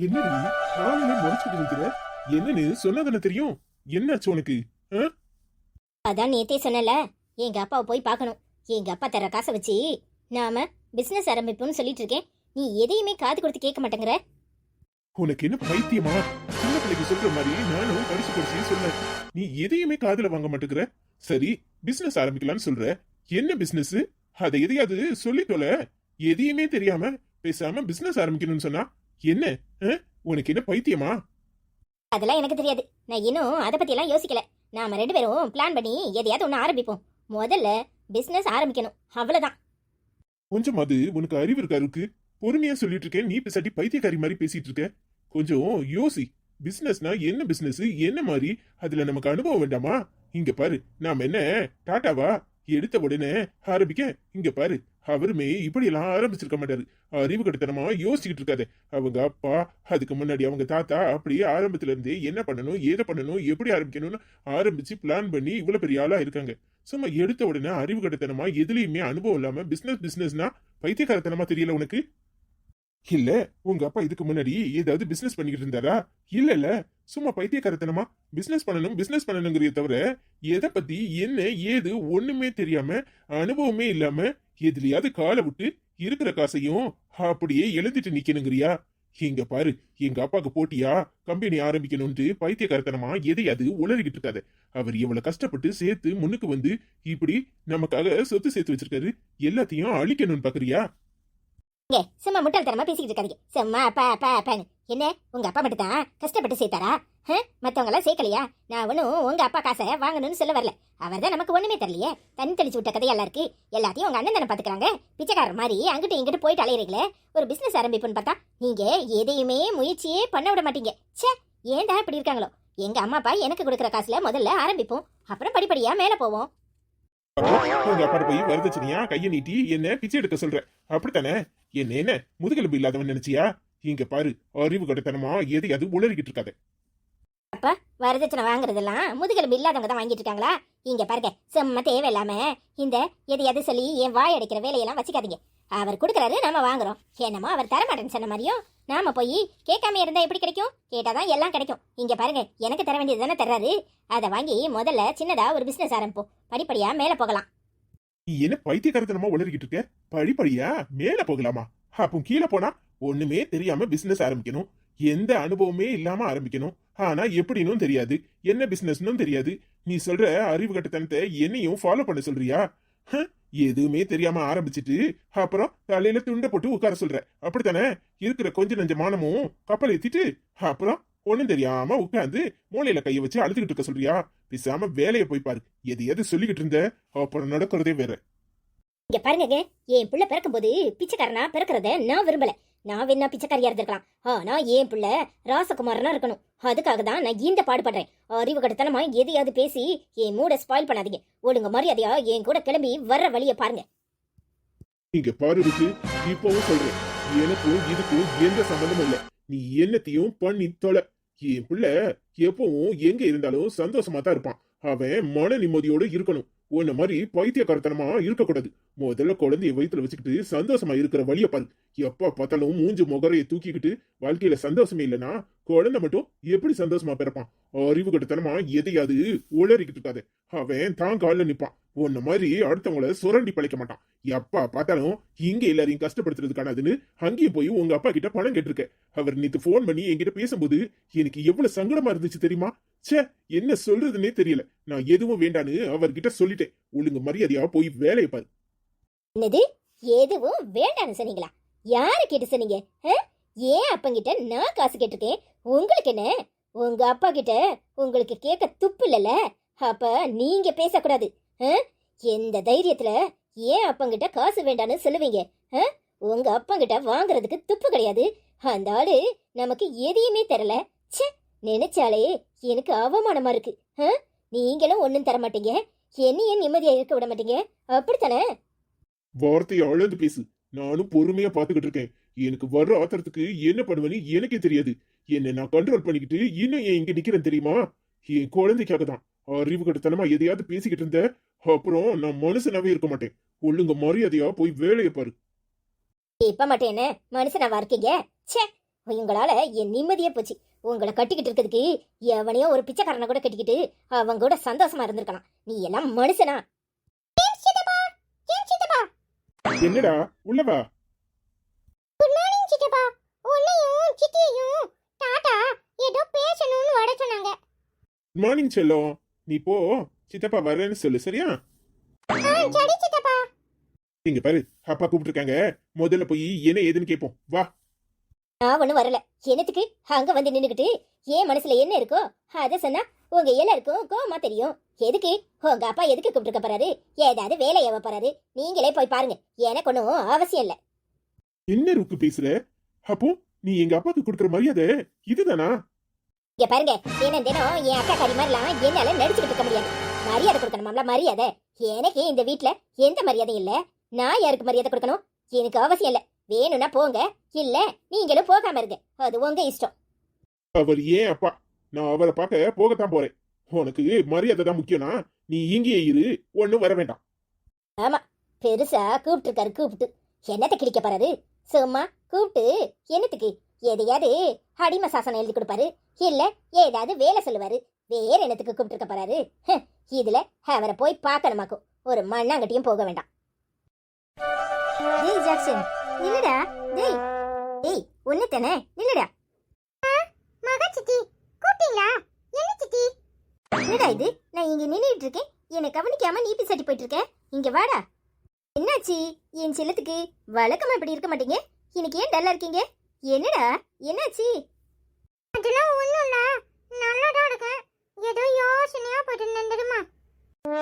என்னடி காலையில முறைச்சிட்டு நிக்கிற? என்னன்னு சொன்னதானே தெரியும். என்னாச்சு உனக்கு? அதான் நேத்தே சொன்னல, எங்க அப்பாவை போய் பார்க்கணும். எங்க அப்பா தர காசை வச்சு நாம பிசினஸ் ஆரம்பிப்போம்னு சொல்லிட்டு இருக்கேன். நீ எதையுமே காது கொடுத்து கேட்க மாட்டேங்கிற. உனக்கு என்ன பைத்தியமா? சின்ன பிள்ளைக்கு சொல்ற மாதிரி நானும் படிச்சு சொன்னேன். நீ எதையுமே காதுல வாங்க மாட்டேங்கிற. சரி, பிசினஸ் ஆரம்பிக்கலாம்னு சொல்ற. என்ன பிசினஸ்? அதை எதையாவது சொல்லிட்டோல. எதையுமே தெரியாம பேசாம பிசினஸ் ஆரம்பிக்கணும்னு சொன்னா என்ன? உனக்கு என்ன பைத்தியமா? அதெல்லாம் எனக்கு தெரியாது. நான் இன்னும் அதை பத்தி எல்லாம் யோசிக்கல. நாம 2 பேரும் பிளான் பண்ணி எதையாவது ஒண்ணு ஆரம்பிப்போம். முதல்ல பிசினஸ் ஆரம்பிக்கணும், அவ்வளவுதான். கொஞ்சமாவது உனக்கு அறிவு இருக்கு. பொறுமையா சொல்லிட்டு இருக்கேன், நீ பேசாட்டி பைத்தியக்காரி மாதிரி பேசிட்டு இருக்க. கொஞ்சம் யோசி. பிசினஸ்னா என்ன பிசினஸ், என்ன மாதிரி, அதுல நமக்கு அனுபவம் வேண்டாமா? இங்க பாரு, நாம என்ன டாட்டாவா எடுத்த உடனே ஆரம்பிக்க? இங்க பாரு, அவருமே இப்படி எல்லாம் ஆரம்பிச்சிருக்க மாட்டாரு. அறிவு கட்டத்தனமா யோசிச்சுட்டு இருக்காது. அவங்க அப்பா, அதுக்கு முன்னாடி அவங்க தாத்தா, அப்படியே ஆரம்பத்துல இருந்தே என்ன பண்ணணும், ஏதை பண்ணணும், எப்படி ஆரம்பிக்கணும்னு ஆரம்பிச்சு பிளான் பண்ணி இவ்வளவு பெரிய ஆளா இருக்காங்க. சும்மா எடுத்த உடனே அறிவு கட்டத்தனமா எதுலயுமே அனுபவம் இல்லாம பிசினஸ்னா பைத்தியக்காரத்தனமா தெரியல உனக்கு? இல்ல உங்க அப்பா இதுக்கு முன்னாடி ஏதாவது பிசினஸ் பண்ணிக்கிட்டு இருந்தாரா? இல்ல சும்மா பைத்தியக்காரத்தனமா பிசினஸ் பண்ணணுங்கிறத தவிர எதை பத்தி என்ன ஏது ஒண்ணுமே தெரியாம அனுபவமே இல்லாம எதுலயாவது காலை விட்டு இருக்கிற காசையும் அப்படியே எழுதிட்டு நிக்கணுங்கிறியா? இங்க பாரு, எங்க அப்பாக்கு போட்டியா கம்பெனி ஆரம்பிக்கணும்னு பைத்தியக்காரத்தனமா எதையாவது உளறிக்கிட்டு இருக்காத. அவர் எவ்வளவு கஷ்டப்பட்டு சேர்த்து முன்னுக்கு வந்து இப்படி நமக்காக சொத்து சேர்த்து வச்சிருக்காரு. எல்லாத்தையும் அழிக்கணும்னு பாக்குறியா? சும்மா முட்டாள்தனமா பேசிக்கிட்டு இருக்காதீங்க. சும்மா அப்பா அப்பா அப்பான்னு. என்ன உங்க அப்பா மட்டும் தான் கஷ்டப்பட்டு சேர்த்தாரா? மத்தவங்க எல்லாம் சேர்க்கலையா? நான் ஒன்னும் உங்க அப்பா காசை வாங்கணும்னு சொல்ல வரல. அவர் தான் நமக்கு ஒண்ணுமே தெரியலையே. தண்ணி தெளிச்சு விட்ட கதையெல்லாம் இருக்கு. எல்லாத்தையும் உங்க அண்ணன் தானே பாத்துக்கிறாங்க. பிச்சைக்காரர் மாதிரி அங்கிட்டு இங்கிட்டு போயிட்டு அலையிறீங்களே. ஒரு பிசினஸ் ஆரம்பிப்புன்னு பார்த்தா நீங்க எதையுமே முயற்சியே பண்ண விட மாட்டீங்க. ச்சே, ஏன்டா இப்படி இருக்காங்களோ? எங்க அம்மா அப்பா எனக்கு கொடுக்குற காசுல முதல்ல ஆரம்பிப்போம், அப்புறம் படிப்படியா மேல போவோம். உங்க அப்பாட்ட போய் வரதட்சணையா கையை நீட்டி என்ன பிச்சை எடுக்க சொல்ற? அப்படித்தானே? என்ன முதுகெலும்பு இல்லாதவன் நினைச்சியா? இங்க பாரு, அறிவு கட்டத்தனமா எதையாவது உளறிக்கிட்டு இருக்காத. அப்பா, வரதட்சணை வாங்குறதெல்லாம் முதுகெலும்பு இல்லாதவங்க தான் வாங்கிட்டு இருக்காங்களா? இங்க பாருங்க, சும்மா தேவையில்லாம இந்த எதையாவது சொல்லி என் வாய் அடைக்கிற வேலையெல்லாம் வச்சுக்காதீங்க. அவர் கொடுக்குறாரு, நாம வாங்குறோம். என்னமோ அவர் தரமாட்டேன்னு சொன்ன மாதிரியும் நாம போய் கேட்காம இருந்தா எப்படி கிடைக்கும்? கேட்டாதான் எல்லாம் கிடைக்கும். இங்க பாருங்க, எனக்கு தர வேண்டியது தானே தர்றாரு. அதை வாங்கி முதல்ல சின்னதா ஒரு பிசினஸ் ஆரம்பிப்போம், படிப்படியா மேல போகலாம். நீ என்ன பைத்தியக்காரத்தனமா உளறிக்கிட்டு இருக்க? படிப்படியா மேல போகலாமா? அப்போ கீழே போனா ஒண்ணுமே தெரியாம பிசினஸ் ஆரம்பிக்கணும். எந்த அனுபவமே இல்லாம ஆரம்பிக்கணும். ஆனா எப்படின்னு தெரியாது, என்ன பிசினஸ்னும் தெரியாது. நீ சொல்ற அறிவு கட்டத்தனத்தை என்னையும் ஃபாலோ பண்ண சொல்றியா? எதுவுமே தெரியாம ஆரம்பிச்சிட்டு அப்புறம் தலையில துண்டை போட்டு உட்கார சொல்ற, அப்படித்தானே? இருக்கிற கொஞ்ச நஞ்ச மானமும் கப்பல் ஏத்திட்டு அப்புறம் ஒண்ணும் தெரியாம உட்காந்து மூளையில கைய வச்சு அழுதுகிட்டு இருக்க சொல்றியா? பேசாம வேலையை போய் பாரு. எதையாவது சொல்லிக்கிட்டு இருந்த அப்புறம் நடக்கிறதே வேற. இங்க பாருங்க, என் பிள்ளை பிறக்கும் போது பிச்சைக்காரனா பிறக்கிறத நான் விரும்பல. நான் வேணா பிச்சைக்காரியா இருந்திருக்கலாம். ஆனா என் பிள்ளை ராசகுமாரனா இருக்கணும். அதுக்காக தான் நான் இந்த பாடுபடுறேன். அறிவு கட்டத்தனமா எதையாவது பேசி என் மூட ஸ்பாயில் பண்ணாதீங்க. ஒழுங்க மரியாதையா என் கூட கிளம்பி வர்ற வழிய பாருங்க. இங்க பாரு இருக்கு, இப்பவும் சொல்றேன், எனக்கும் இதுக்கும் எந்த சம்பந்தமும் இல்ல. நீ என்னத்தையும் பண்ணி தொலை. என் பிள்ளை எப்பவும் எங்க இருந்தாலும் சந்தோஷமா தான் இருப்பான். அவன் மன நிம்மதியோட இருக்கணும். உன்ன மாதிரி பைத்தியக்காரத்தனமா இருக்கக்கூடாது. முதல்ல குழந்தைய வயித்துல வச்சுக்கிட்டு சந்தோஷமா இருக்கிற வழிய பாரு. எப்ப பார்த்தாலும் மூஞ்சு முகரைய தூக்கிக்கிட்டு வாழ்க்கையில சந்தோஷமே இல்லைன்னா குழந்தை மட்டும் எப்படி சந்தோஷமா பிறப்பான்? அறிவு கட்டத்தனமா எதையாவது உளறிக்கிட்டு இருக்காது. அவன் தான் காலில் நிப்பான். உன்ன மாதிரி அடுத்தவங்கள சுரண்டி பழைக்க மாட்டான். எப்பா பார்த்தாலும் இங்க எல்லாரையும் கஷ்டப்படுத்துறதுக்கானதுன்னு அங்கேயும் போய் உங்க அப்பா கிட்ட பணம் கேட்டிருக்க. அவர் நேத்து போன் பண்ணி என்கிட்ட பேசும்போது எனக்கு எவ்வளவு சங்கடமா இருந்துச்சு தெரியுமா? ச்சே, என்ன சொல்றதுன்னே தெரியல. நான் எதுவும் வேண்டான்னு அவர்கிட்ட சொல்லிட்டேன். ஒழுங்கு மரியாதையா போய் வேலையை பாரு. என்னது, எதுவும் வேண்டான்னு சொன்னீங்களா? யாரு கேட்டு சொன்னீங்க? ஏன் அப்பங்கிட்ட நான் காசு கேட்டிருக்கேன். உங்களுக்கு என்ன? உங்க அப்பா கிட்ட உங்களுக்கு கேட்க துப்பு இல்லல? அப்ப நீங்க பேசக்கூடாது. எந்த தைரியத்துல ஏன் அப்பங்கிட்ட காசு வேண்டான்னு சொல்லுவீங்க? உங்க அப்பங்கிட்ட வாங்குறதுக்கு துப்பு கிடையாது. அந்த ஆளு நமக்கு எதையுமே தரல. ச்சே, நினைச்சாலே எனக்கு அவமானமா இருக்கு. நீங்களும் ஒண்ணும் தர மாட்டீங்க, என்னையே நிம்மதியா இருக்க விட மாட்டீங்க, அப்படித்தானே? வார்த்தையை அளந்து பேசு. நானும் பொறுமையா பாத்துக்கிட்டு இருக்கேன். எனக்கு வர்ற ஆத்திரத்துக்கு என்ன பண்ணுவேன்னு எனக்கே தெரியாது. என்ன நான் கண்ட்ரோல் பண்ணிக்கிட்டு இன்னும் ஏன் இங்க நிக்கிறேன் தெரியுமா? என் குழந்தைக்காக தான். அறிவு கட்டத்தனமா எதையாவது பேசிக்கிட்டு இருந்த அப்புறம் நான் மனுஷனாவே இருக்க மாட்டேன். ஒழுங்க மரியாதையா போய் வேலையை பாரு. இப்ப மட்டும் என்ன மனுஷனாவா இருக்கீங்க? ச்சே, உங்களால என் நிம்மதியே போச்சு. உங்களை கட்டிக்கிட்டு இருக்கிறதுக்கு எவனையோ ஒரு பிச்சைக்காரனை கூட கட்டிக்கிட்டு அவங்க கூட சந்தோஷமா இருந்திருக்கலாம். நீ எல்லாம் மனுஷனா? என்னடா உள்ளவா? குட் மார்னிங் சித்தப்பா. உன்னையும் சித்தியையும் டாடா ஏதோ பேசணும்னு வர சொன்னாங்க. மார்னிங் செல்லம், நீ போ, சித்தப்பா வரேன்னு சொல்லு, சரியா? சரி சித்தப்பா. இங்க பாரு, அப்பா கூப்பிட்டுருக்காங்க, முதல்ல போய் என்ன ஏதுன்னு கேட்போம், வா. நான் ஒன்றும் வரல. என்னத்துக்கு அங்க வந்து நின்னுக்கிட்டு ஏன் மனசுல என்ன இருக்கோ அதை சொன்னா உங்க எல்லாருக்கும் கோவமா தெரியும். எதுக்கு உங்க அப்பா எதுக்கு கூப்பிட்டுருக்க போறாரு? ஏதாவது வேலை ஏவ போறாரு. நீங்களே போய் பாருங்க, எனக்கு ஒன்றும் அவசியம் இல்லை. என்ன ருக்கு பேசுற? அப்போ நீ எங்க அப்பாவுக்கு கொடுக்குற மரியாதை இதுதானா? இங்க பாருங்க, தினம் தினம் என் அக்கா காரி மாதிரிலாம் என்னால நடிச்சுக்கிட்டு இருக்க முடியாது. மரியாதை கொடுக்கணுமாம்ல, மரியாதை. எனக்கு இந்த வீட்டுல எந்த மரியாதையும் இல்ல. நான் யாருக்கு மரியாதை கொடுக்கணும்? எனக்கு அவசியம் இல்ல. வேணும்னா போங்க, இல்ல நீங்களும் போகாம இருங்க. அது உங்க இஷ்டம். அவர் ஏன் அப்பா, நான் அவரை பார்க்க போகத்தான் போறேன். உனக்கு மரியாதை தான் முக்கியம்னா நீ இங்கேயே இரு, ஒன்னும் வர வேண்டாம். ஆமா, பெருசா கூப்பிட்டு இருக்காரு. கூப்பிட்டு என்னத்தை கிழிக்க போறாரு? சும்மா கூப்பிட்டு என்னத்துக்கு? எதையாவது அடிமை சாசனம் எழுதி கொடுப்பாரு, இல்ல ஏதாவது வேலை சொல்லுவாரு. வேற என்னத்துக்கு கூப்பிட்டு இருக்க போறாரு? இதுல அவரை போய் பார்க்கணுமாக்கும். ஒரு மண்ணாங்கட்டியும் போக வேண்டாம். டேய் ஜாக்சன், நில்லுடா. டேய் டேய், ஒண்ணு தானே, நில்லுடா. மகா சித்தி கூப்பிட்டீங்களா? என்ன சித்தி? என்னடா இது? நான் இங்க நின்னுட்டு இருக்கேன், என்னை கவனிக்காம நீ பிசாட்டி போயிட்டு இருக்க. இங்க வாடா. என்னாச்சு என் செல்லத்துக்கு? வழக்கமா இப்படி இருக்க மாட்டீங்க, இன்னைக்கு ஏன் டல்லா இருக்கீங்க? என்னடா என்னாச்சு? அதெல்லாம் ஒண்ணும் இல்ல, நல்லாதான் இருக்கேன். ஏதோ யோசனையா போயிட்டு தெரியுமா?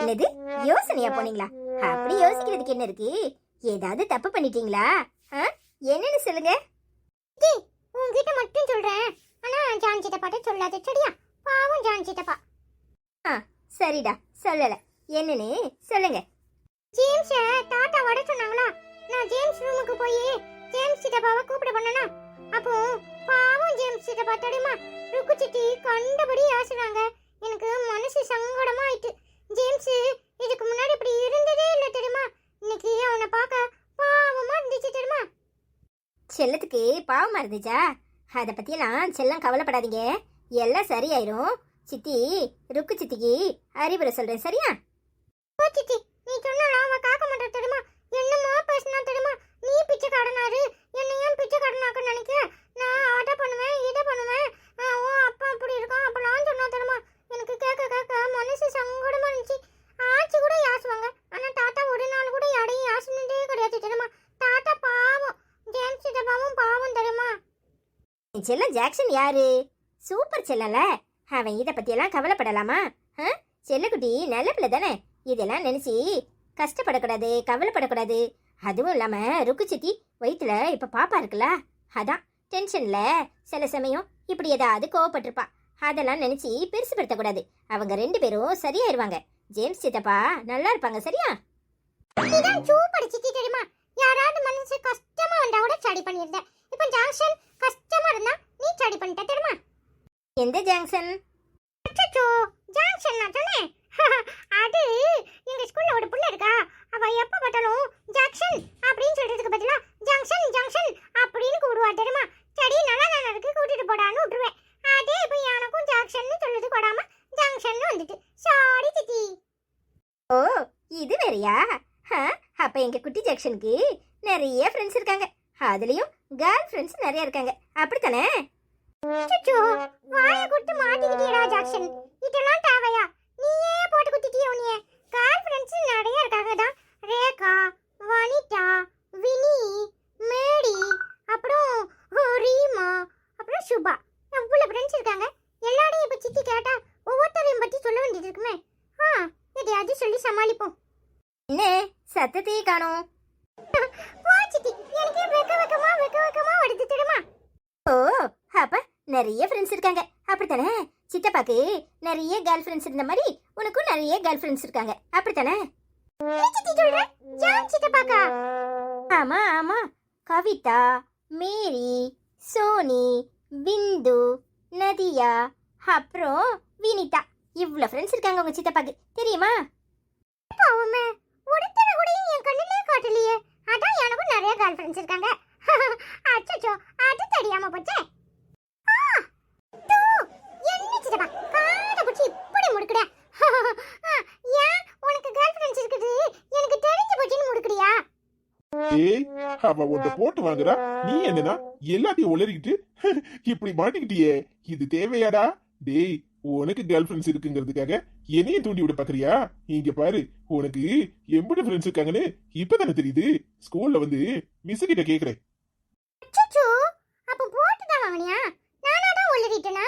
என்னது யோசனையா போனீங்களா? அப்படி யோசிக்கிறதுக்கு என்ன இருக்கு? ஏதாவது தப்பு பண்ணிட்டீங்களா? என்னன்னு சொல்லுங்க. உங்ககிட்ட மட்டும் சொல்றேன், ஆனா ஜான் சித்தப்பாட்ட சொல்லாத, சரியா? பாவம் ஜான் சித்தப்பா. சரிடா, சொல்லல. என்னன்னு சொல்லுங்க. ஜேம்ஸ் டாடா வர சொன்னாங்களா? நான் ஜேம்ஸ் ரூமுக்கு போய் ஜேம்ஸ் சித்தப்பாவை கூப்பிட பண்ணனா, அப்போ பாவம் ஜேம்ஸ் சித்தப்பா தெரியுமா ருக்கு சித்தி கண்டபடி ஆசுறாங்க. எனக்கு மனசு சங்கடமா ஆயிட்டு. ஜேம்ஸ் இதுக்கு முன்னாடி இப்படி இருந்ததே இல்லை தெரியுமா? இன்னைக்கு அவனை பார்க்க பாவமா இருந்துச்சு தெரியுமா? செல்லத்துக்கு பாவமா இருந்துச்சா? அதை பத்தியெல்லாம் செல்லம் கவலைப்படாதீங்க, எல்லாம் சரியாயிரும். சித்தி, ருக்கு சித்திக்கு அறிவுரை சொல்றேன், சரியா? சித்தி, நீ சொன்னாலும் அவ காக்க மாட்டா தெரியுமா? என்னமா பேசினா தெரியுமா? நீ பிச்சைக்காரனாரு, என்னையும் பிச்சைக்காரனாக்க நினைக்க. நான் அதை பண்ணுவேன், இதை பண்ணுவேன், ஓ அப்பா அப்படி இருக்கான் அப்பெல்லாம் சொன்னா தெரியுமா? எனக்கு கேட்க கேட்க மனசு சங்கடமா இருந்துச்சு. ஆச்சு கூட யாசுவாங்க, ஆனா தாத்தா ஒரு நாள் கூட யாரையும் யாசுனதே கிடையாது தெரியுமா? தாத்தா பாவம், ஜேம்ஸ் சித்தப்பாவும் பாவம் தெரியுமா? செல்லம் ஜாக்சன் யாரு? சூப்பர் செல்லல. அவன் இதை பத்தியெல்லாம் கவலைப்படலாமா? செல்லக்குட்டி நல்ல பிள்ளை தானே. இதெல்லாம் நினைச்சு கஷ்டப்படக்கூடாது, கவலைப்படக்கூடாது. அதுவும் இல்லாம ருக்கு சித்தி வயிற்றுல இப்ப பாப்பா இருக்குல்ல, அதான் டென்ஷன்ல சில சமயம் இப்படி ஏதாவது கோவப்பட்டிருப்பா. அதெல்லாம் நினைச்சு பெருசுபடுத்தக்கூடாது. அவங்க ரெண்டு பேரும் சரியாயிருவாங்க. ஜேம்ஸ் சித்தப்பா நல்லா இருப்பாங்க, சரியா? சூப்பர் சித்தி தெரியுமா? யாராவது மனசு கஷ்டமா வந்தா கூட ஸ்டடி பண்ணிருந்தேன். இப்போ ஜாங்ஷன் கஷ்டமா இருந்தா நீ ஸ்டடி பண்ணிட்ட தெரியுமா? எந்த ஜாங்ஷன்? அச்சோ, ஜாங்ஷன் நான் சொன்னேன். அது எங்க ஸ்கூல்ல ஒரு புள்ள இருக்கா, அவ எப்ப பார்த்தாலும் ஜாக்சன் அப்படின்னு சொல்றதுக்கு பதிலா ஜங்ஷன் ஜங்ஷன் அப்படின்னு கூடுவா தெரியுமா? சரி நல்லா தானே இருக்கு, கூட்டிட்டு போடான்னு விட்டுருவேன். அதே இப்போ எனக்கும் ஜாக்சன் சொல்றது கூடாம ஜங்ஷன் வந்துட்டு. சாரி சித்தி. ஓ, இது வேறயா? அப்ப எங்க குட்டி ஜாக்சனுக்கு நிறைய ஃப்ரெண்ட்ஸ் இருக்காங்க, அதுலயும் கேர்ள் ஃப்ரெண்ட்ஸ் நிறைய இருக்காங்க, அப்படித்தானே? அச்சோ, வாயை கொடுத்து மாட்டிக்கிட்டீரா ஜாக்சன். இதெல்லாம் தேவையா? நீயே போட்டு குத்திட்டியே உன்னைய. கேர்ள் ஃப்ரெண்ட்ஸ் நிறைய இருக்காங்க தான். ரேகா, வனிதா, வினி, மேரி, அப்புறம் ரீமா, அப்புறம் சுபா, எவ்வளவு ஃப்ரெண்ட்ஸ் இருக்காங்க. எல்லாரையும் இப்ப சித்தி கேட்டா ஒவ்வொருத்தரையும் பத்தி சொல்ல வேண்டியது இருக்குமே. எதையாவது சொல்லி சமாளிப்போம். என்ன சத்தத்தையே காணோம்? சித்தி, எனக்கு வெக்க வெக்கமா வருது தெரியுமா? ஓ, அப்ப நிறைய ஃப்ரெண்ட்ஸ் இருக்காங்க, அப்படித்தானே? சித்தப்பாக்கு நிறைய கேர்ள் ஃப்ரெண்ட்ஸ் இருந்த மாதிரி உனக்கும் நிறைய கேர்ள் ஃப்ரெண்ட்ஸ் இருக்காங்க, அப்படித்தானே? ஆமா ஆமா, கவிதா, மேரி, சோனி, பிந்து, நதியா, அப்புறம் வினிதா, இவ்வளவு ஃப்ரெண்ட்ஸ் இருக்காங்க உங்க சித்தப்பாக்கு, தெரியுமா? ஒருத்தர கூட என் கண்ணிலே காட்டலையே. அதான் எனக்கும் நிறைய கேர்ள் ஃப்ரெண்ட்ஸ் இருக்காங்க. அச்சச்சோ, அது தெரியாம போச்சே. அவ உன்கிட்ட போட்டு வாங்குறா, நீ என்னன்னா எல்லாத்தையும் உளறிக்கிட்டு இப்படி மாட்டிக்கிட்டியே, இது தேவையாடா? டேய், உனக்கு கேர்ள் ஃபிரெண்ட்ஸ் இருக்குங்கிறதுக்காக என்னையும் தூண்டி விட பாக்குறியா? இங்க பாரு, உனக்கு எம்புட்டு ஃப்ரெண்ட்ஸ் இருக்காங்கன்னு இப்பதானே தெரியுது. ஸ்கூல்ல வந்து மிஸ் கிட்ட கேக்குறேன். அச்சச்சோ, அப்ப போட்டு தான் வாங்கினியா? நானா தான் உளறிட்டேனா?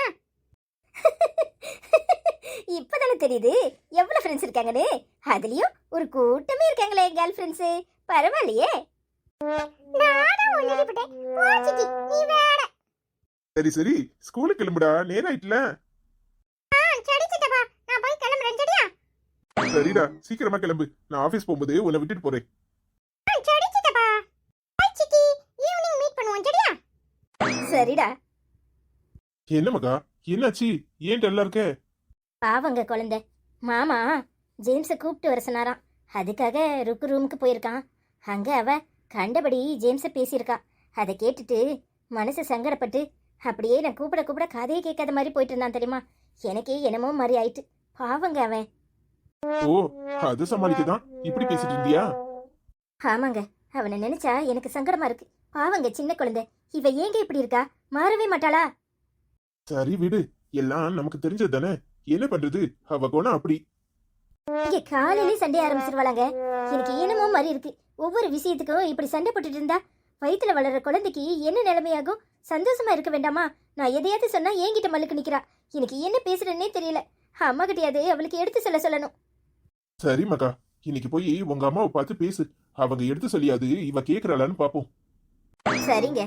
இப்பதானே தெரியுது எவ்வளவு ஃப்ரெண்ட்ஸ் இருக்காங்கன்னு. அதுலயும் ஒரு கூட்டமே இருக்காங்களே கேர்ள் ஃப்ரெண்ட்ஸ். பரவாயில்லையே. நானா உளறிட்டேன். போச்சிட்டி, நீ வேற. சரி சரி, ஸ்கூலுக்கு கிளம்புடா, நேரம் ஆயிட்டுல. சரி சித்தப்பா, நான் போய் கிளம்புறேன். சரியா? சரிடா, சீக்கிரமா கிளம்பு. நான் ஆபீஸ் போகும்போது உன்னை விட்டுட்டு போறேன். சரி சித்தப்பா. பை சித்தி, ஈவினிங் மீட் பண்ணுவோம். சரியா? சரிடா. என்ன மகா, என்னாச்சு? ஏன் டல்லா இருக்க? பாவங்க குழந்தை. மாமா ஜேம்ஸை கூப்பிட்டு வர சொன்னாராம். அதுக்காக ருக்கு ரூமுக்கு போயிருக்கான். அங்க அவ கண்டபடி ஜேம்ஸை பேசியிருக்கா. அதை கேட்டுட்டு மனசு சங்கடப்பட்டு அப்படியே நான் கூப்பிட கூப்பிட கதையை கேட்காத மாதிரி போயிட்டு இருந்தான் தெரியுமா. எனக்கே என்னமோ மாதிரி ஆயிட்டு. பாவங்க அவன். ஓ, அது சமாளிக்கதான் இப்படி பேசிட்டு இருந்தியா? ஆமாங்க, அவனை நினைச்சா எனக்கு சங்கடமா இருக்கு. பாவங்க சின்ன குழந்தை. இவ ஏங்க இப்படி இருக்கா? மாறவே மாட்டாளா? சரி விடு, எல்லாம் நமக்கு தெரிஞ்சது தானே. என்ன பண்றது, அவ குணம் அப்படி. இங்க காலையிலே சண்டை ஆரம்பிச்சிருவாளாங்க. எனக்கு என்னமோ மாதிரி இருக்கு. ஒவ்வொரு விஷயத்துக்கும் இப்படி சண்டை போட்டுட்டு இருந்தா வயித்துல வளர்ற குழந்தைக்கு என்ன நிலைமையாகும்? சந்தோஷமா இருக்க வேண்டாமா? நான் எதையாவது சொன்னா என்கிட்ட மல்லுக்கு நிக்கிறா. எனக்கு என்ன பேசுறேன்னே தெரியல. அம்மா கிட்டயாவது அவளுக்கு எடுத்து சொல்ல சொல்லணும். சரி மகா, இன்னைக்கு போய் உங்க அம்மாவை பார்த்து பேசு. அவங்க எடுத்து சொல்லியாது இவ கேக்குறாளான்னு பாப்போம். சரிங்க.